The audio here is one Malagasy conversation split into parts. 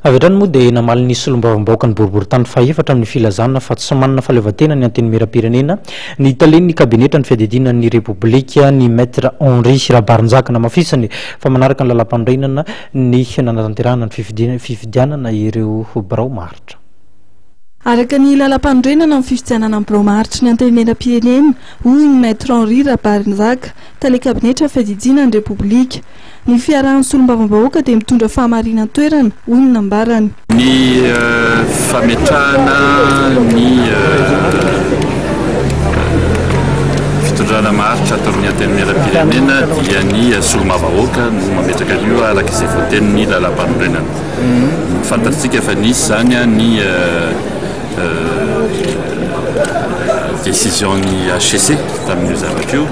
Averany moa dia namaly ny solombavambahoaka ny boribory tany faefatra amin'ny filazana fa tsy manana fahaleovantena ny anteny mera-pirenena ny talen'ny kabinetra ny fiadidinan'ny repoblika ny maître Henri Rabarinjaka namafisany fa manaraka ny lalam-pandrenana ny nanatanterahana ny fifidianana ireo birao maharitra. Araka ny lalam-pandrenana amin'ny fifidianana amin'ny birao maharitra ny anteny mera-pirenena hoy ny maître Henri Rabarinjaka tale kabinetra fiadidinan'ny repoblika. Ny fiarahan'ny solombavambahoaka dia mitondra fahamarinana toerana hoy ny nambarany. Ny fametrahana ny fitondrana maharitra ataon'ny anteny mera-pirenena dia ny solombavambahoaka no mametraka an'io araka izay voatenin'ny lalam-pandrenana. Fantatsika fa nisy zany ny décision-ny HCC tamin'io zavatra io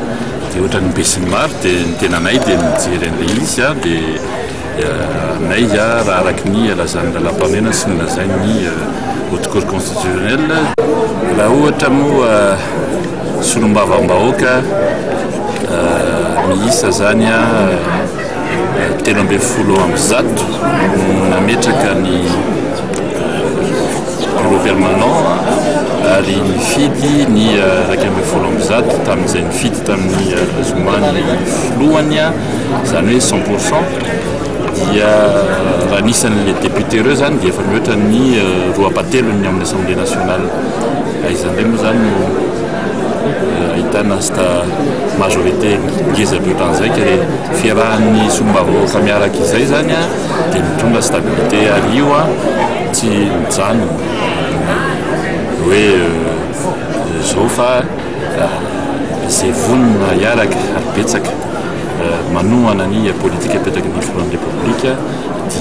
dia ohatran'ny besin'ny maro dia ny tenanay dia mijery an'ilay izy dia nay raha araky ny lazan'ny lalam-pandrenana sy ny lazain'ny haute cour constitutionnelle raha ohatra moa solombavambahoaka miisa zany 13% nametraka ny bureau permanent ary nifidy ny 1% tamin'izay nifidy tamin'ny zomany filohany zany hoe 100% dia raha nisan'le député reo zany dia efa mihoatra ny 2/3 ny amin'ny assemblée nationale izany moa zany no ahitana sta majorité ngeza be ohatran'izay ka fiarahan'ny solombavambahoaka miaraka izay zany dia mitondra stabilité ary io tsy mijano hoe zao fa izay vonona iaraka ary betsaka manohana ny politika apetaka ny filohan'ny repoblika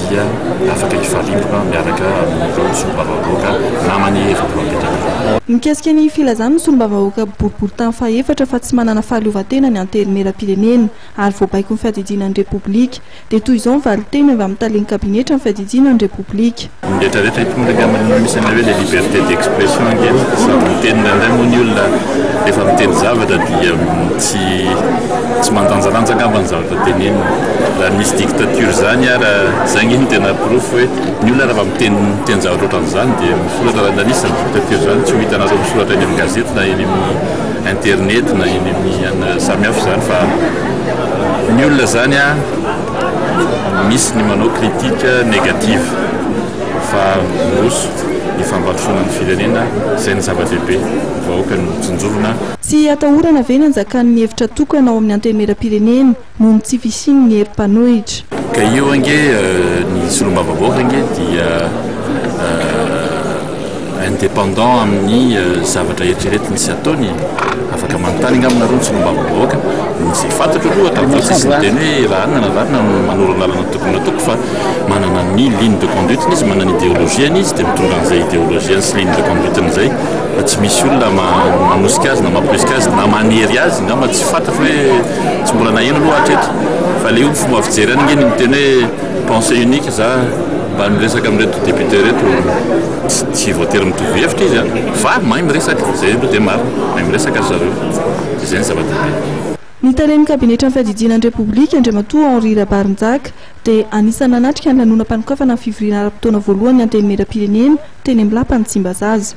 dia afaka hifarimbona miaraka amin'ireo solombavambahoaka namany efatra apetaka. Mikasika ny filazana ny solombavambahoaka boribory tany faefatra fa tsy manana fahaleovantena ny anteny mera-pirenena ary voabaiko ny fiadidinan'ny repoblika dia toy izao ny valiteny avy amin'ny talen'ny kabinetra ny fiadidinan'ny repoblika. Ny rehetrarehetra hitondraka amin'ny misy an'ilay hoe le liberté d'expression angeny sa miteny indray moa ny olona rehefa miteny zavatra dia tsy mandanjalanja angamba ny zavatra tenenina raha misy dictature zany raha zany iny tena proof hoe ny olona raha miteny zavatra ohatran'izany dia misoratra raha nisy ny dictature zany tsy ho hitanareo misoratra eny amin'ny gazety na eny amin'ny internet na eny amin'ny samihafa zany fa ny olona zany misy ny manao critique négative fa roso ny fambatosonan'ny firenena izay ny zava-dehibe vahoaka ny tsinjovina. Tsy atahorana ve nanjakan'ny hevitra tokana ao amin'ny anteny mera-pirenena noho ny tsy fisiany ny herim-panohitra. Ka io ange ny solombavambahoaka ange dia indépendant amin'ny zavatra eritreretiny sy ataony afaka manontany angamba nareo ny solombavambahoaka izay fantatro aloha tamin'ny tsisy miteny hoe raha anona na manoro lalana tokony atoko fa manana ny ligne de conduite izy manana idéologiany izy dia mitondra an'izay idéologiany sy ligne de conduite an'izay fa tsy misy olona manosika azy na mampoesika azy na manery azy ngamba tsy fantatro hoe tsy mbola naheno aloha hatretra fa le io fomba fijery any ngeny miteny hoe pensée unique za mba miresaka amin'reto député reto tsy voatery mitovy hevitra izy fa mahay miresaka izay aloha dia maro mahay miresaka azy zareo izay ny zava-dehibe. Ny talen'ny kabinetra ny fiadidinan'ny repoblika Andriamatoa Henri Rabarinjaka dia anisany nanatrika ny lanonam-panokafana ny fivoriana ara-potoana voalohany anteny mera-pirenena teny amin'ny lapan'ny Tsimbazaza.